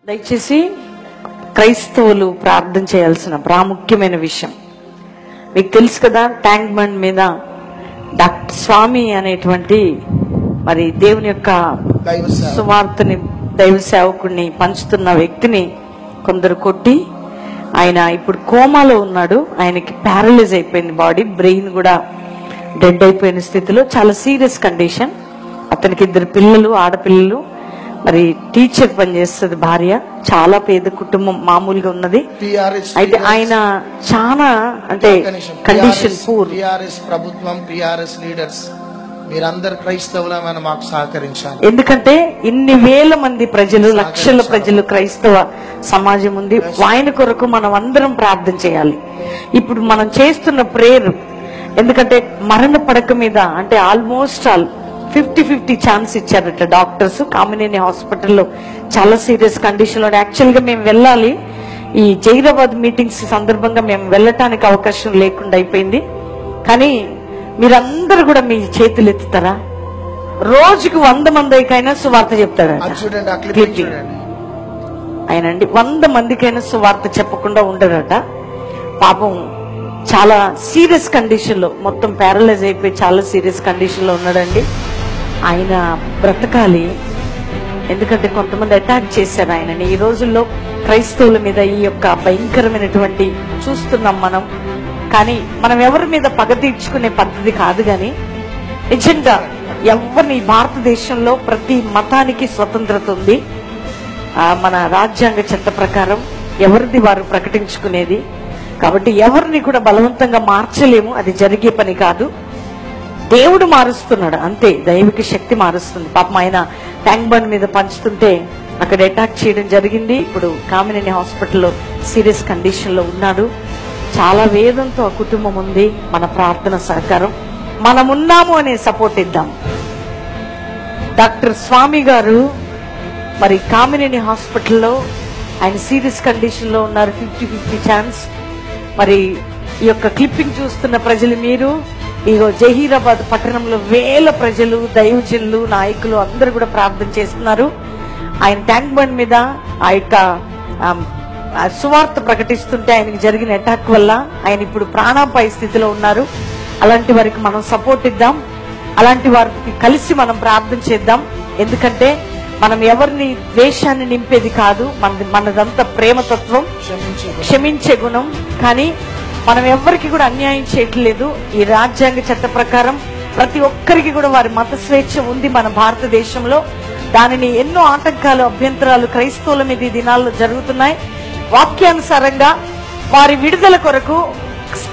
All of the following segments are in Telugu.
దయచేసి క్రైస్తవులు ప్రార్థన చేయాల్సిన ప్రాముఖ్యమైన విషయం మీకు తెలుసు కదా. ట్యాంక్ బండ్ మీద డాక్టర్ స్వామి అనేటువంటి మరి దేవుని యొక్క సువార్తని దైవ సేవకుడిని పంచుతున్న వ్యక్తిని కొందరు కొట్టి ఆయన ఇప్పుడు కోమాలో ఉన్నాడు. ఆయనకి ప్యారలైజ్ అయిపోయింది బాడీ, బ్రెయిన్ కూడా డెడ్ అయిపోయిన స్థితిలో, చాలా సీరియస్ కండిషన్. అతనికి 2 పిల్లలు, ఆడపిల్లలు. మరి టీచర్ పనిచేస్తుంది భార్య, చాలా పేద కుటుంబం మామూలుగా ఉన్నది. అయితే ఆయన చాలా అంటే కండిషన్ పూర్. ప్రభుత్వం, టిఆర్ఎస్ లీడర్స్ మీరందరు క్రైస్తవులమైన మాకు సహకరించాలి. ఎందుకంటే ఇన్ని వేల మంది ప్రజలు, లక్షల ప్రజలు, క్రైస్తవ సమాజం ఉంది. ఆయన కొరకు మనం అందరం ప్రార్థన చేయాలి. ఇప్పుడు మనం చేస్తున్న ప్రేయర్, ఎందుకంటే మరణ పడక మీద అంటే ఆల్మోస్ట్ ఆల్ 50-50 ఛాన్స్ ఇచ్చారట డాక్టర్స్. కామినేని హాస్పిటల్లో చాలా సీరియస్ కండిషన్ లో. యాక్చువల్ గా మేము వెళ్ళాలి, ఈ జైరాబాద్ మీటింగ్స్ సందర్భంగా మేము వెళ్ళటానికి అవకాశం లేకుండా అయిపోయింది. కానీ మీరందరూ కూడా మీ చేతులు ఎత్తుతారా? రోజుకు 100 మందికైనా సువార్త చెప్తాడట. ఆయనండి 100 మందికైనా సువార్త చెప్పకుండా ఉండడట. పాపం చాలా సీరియస్ కండిషన్ లో, మొత్తం ప్యారలైజ్ అయిపోయి చాలా సీరియస్ కండిషన్ లో ఉన్నాడండి. ఆయన బ్రతకాలి, ఎందుకంటే కొంతమంది అటాక్ చేశారు ఆయనని. ఈ రోజుల్లో క్రైస్తవుల మీద ఈ యొక్క భయంకరమైనటువంటి చూస్తున్నాం మనం. కానీ మనం ఎవరి మీద పగ తీర్చుకునే పద్ధతి కాదు. కానీ నిజంగా ఎవరిని, భారతదేశంలో ప్రతి మతానికి స్వతంత్రత ఉంది. మన రాజ్యాంగ చట్ట ప్రకారం ఎవరిది వారు ప్రకటించుకునేది. కాబట్టి ఎవరిని కూడా బలవంతంగా మార్చలేము, అది జరిగే పని కాదు. దేవుడు మారుస్తున్నాడు అంతే, దైవిక శక్తి మారుస్తుంది. పాపం ఆయన ట్యాంక్ బండ్ మీద పంచుతుంటే అక్కడ అటాక్ చేయడం జరిగింది. ఇప్పుడు కామినేని హాస్పిటల్లో సీరియస్ కండిషన్ లో ఉన్నాడు. చాలా వేదంతో ఆ కుటుంబం ఉంది. మన ప్రార్థన సహకారం, మనమున్నాము అనే సపోర్ట్ ఇద్దాం. డాక్టర్ స్వామి గారు మరి కామినేని హాస్పిటల్లో ఆయన సీరియస్ కండిషన్ లో ఉన్నారు. 50-50 ఛాన్స్. మరి ఈ యొక్క క్లిప్పింగ్ చూస్తున్న ప్రజలు, మీరు ఇగో జహీరాబాద్ పట్టణంలో వేల ప్రజలు, దైవజనులు, నాయకులు అందరూ కూడా ప్రార్థన చేస్తున్నారు. ఆయన ట్యాంక్ బండ్ మీద ఆ యొక్క సువార్త ప్రకటిస్తుంటే ఆయనకి జరిగిన అటాక్ వల్ల ఆయన ఇప్పుడు ప్రాణాపాయ స్థితిలో ఉన్నారు. అలాంటి వారికి మనం సపోర్ట్ ఇద్దాం, అలాంటి వారికి కలిసి మనం ప్రార్థన చేద్దాం. ఎందుకంటే మనం ఎవరిని ద్వేషాన్ని నింపేది కాదు, మనదంతా ప్రేమతత్వం, క్షమించే గుణం. కానీ మనం ఎవరికి కూడా అన్యాయం చేయట్లేదు. ఈ రాజ్యాంగ చట్ట ప్రకారం ప్రతి ఒక్కరికి కూడా వారి మత స్వేచ్ఛ ఉంది మన భారతదేశంలో. దానిని ఎన్నో ఆటంకాలు, అభ్యంతరాలు క్రైస్తవుల మీద ఈ దినాల్లో జరుగుతున్నాయి. వాక్యానుసారంగా వారి విడుదల కొరకు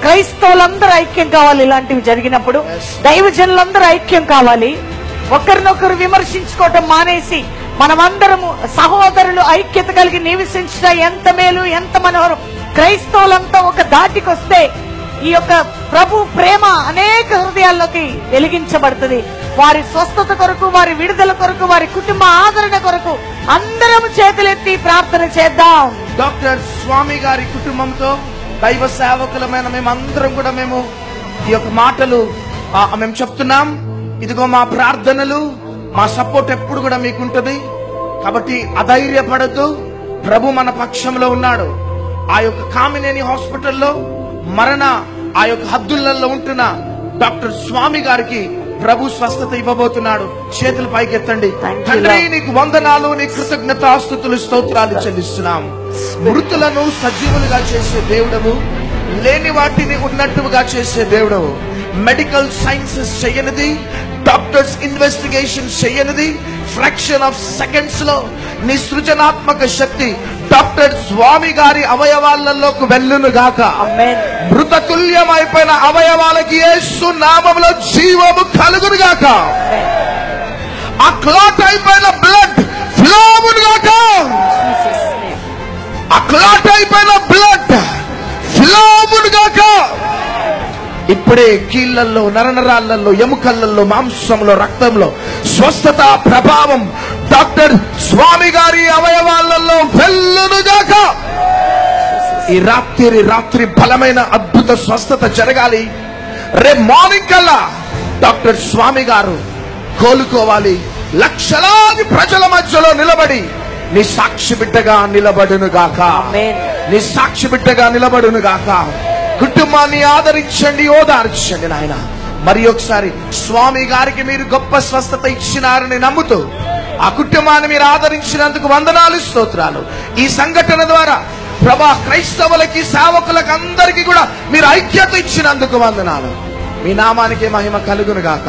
క్రైస్తవులందరూ ఐక్యం కావాలి. ఇలాంటివి జరిగినప్పుడు దైవజనులందరూ ఐక్యం కావాలి. ఒకరినొకరు విమర్శించుకోవటం మానేసి మనమందరము సహోదరులు ఐక్యత కలిగి నివసించడం ఎంత మేలు, ఎంత మనోహరం. క్రైస్తవులంతా ఒక దాటికి వస్తే ఈ యొక్క ప్రభు ప్రేమ అనేక హృదయాల్లోకి వెలిగించబడుతుంది. వారి స్వస్థత కొరకు, వారి విడుదల కొరకు, వారి కుటుంబ ఆదరణ కొరకు అందరం చేతులెత్తి ప్రార్థన చేద్దాం. డాక్టర్ స్వామి గారి కుటుంబంతో దైవ సేవకులమైన మేమందరం కూడా మేము ఈ యొక్క మాటలు మేము చెప్తున్నాం. ఇదిగో మా ప్రార్థనలు, మా సపోర్ట్ ఎప్పుడు కూడా మీకుంటది. కాబట్టి అధైర్యపడద్దు, ప్రభు మన పక్షంలో ఉన్నాడు. ఆ యొక్క కామినేని హాస్పిటల్లో మరణ ఆ యొక్క హద్దులలో ఉంటున్న డాక్టర్ స్వామి గారికి ప్రభు స్వస్థత ఇవ్వబోతున్నాడు. చేతులు పైకెత్తండి. తండ్రి, నీకు వందనాలు, నీ కృతజ్ఞతాస్తుతులు, స్తోత్రాలు చెల్లిస్తున్నాం. మృతులను సజీవులుగా చేసే దేవుడవు, లేని వాటిని ఉన్నట్టుగా చేసే దేవుడవు. మెడికల్ సైన్సెస్ చేయనిది, డాక్టర్స్ ఇన్వెస్టిగేషన్ చేయనిది, ఫ్రాక్షన్ ఆఫ్ సెకండ్స్ లో నీ సృజనాత్మక శక్తి డాక్టర్ స్వామి గారి అవయవాలలోకి వెళ్ళును గాక. మృతతుల్యమైపోయిన అవయవాలకి యేసు నామములో జీవము కలుగును గాక. ఆ క్లాట్ అయిపోయిన బ్లడ్ ఫ్లోవును గాక. ఆ క్లాట్ అయిపోయిన బ్లడ్ ఫ్లోవును గాక. ఇప్పుడే కీళ్లలో, నరనరాళ్లలో, ఎముకలలో, మాంసంలో, రక్తంలో స్వస్థత ప్రభావం డాక్టర్ స్వామి గారి అవయవాలలో వెళ్ళునుగాక. ఈ రాత్రి బలమైన అద్భుత స్వస్థత జరగాలి. రేపు మార్నింగ్ కల్లా డాక్టర్ స్వామి గారు కోలుకోవాలి. లక్షలాది ప్రజల మధ్యలో నిలబడి నీ సాక్షి బిడ్డగా నిలబడును గాక. ఆమేన్. నీ సాక్షి బిడ్డగా నిలబడును గాక. కుటుంబాన్ని ఆదరించండి, ఓదార్చండి నాయన. మరి ఒకసారి స్వామి గారికి మీరు గొప్ప స్వస్థత ఇచ్చినారని నమ్ముతూ ఆ కుటుంబాన్ని మీరు ఆదరించినందుకు వందనాలు, స్తోత్రాలు. ఈ సంఘటన ద్వారా ప్రభా క్రైస్తవులకి, సేవకులకు అందరికీ కూడా మీరు ఐక్యత ఇచ్చినందుకు వందనాలు. మీ నామానికి మహిమ కలుగును గాక.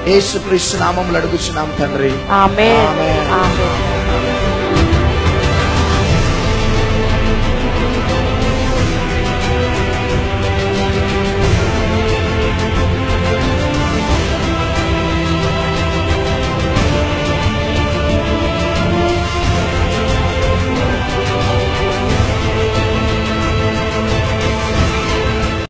యేసుక్రీస్తు నామములో అడుగుచున్నాం తండ్రి. ఆమేన్. ఆమేన్. ఆమేన్.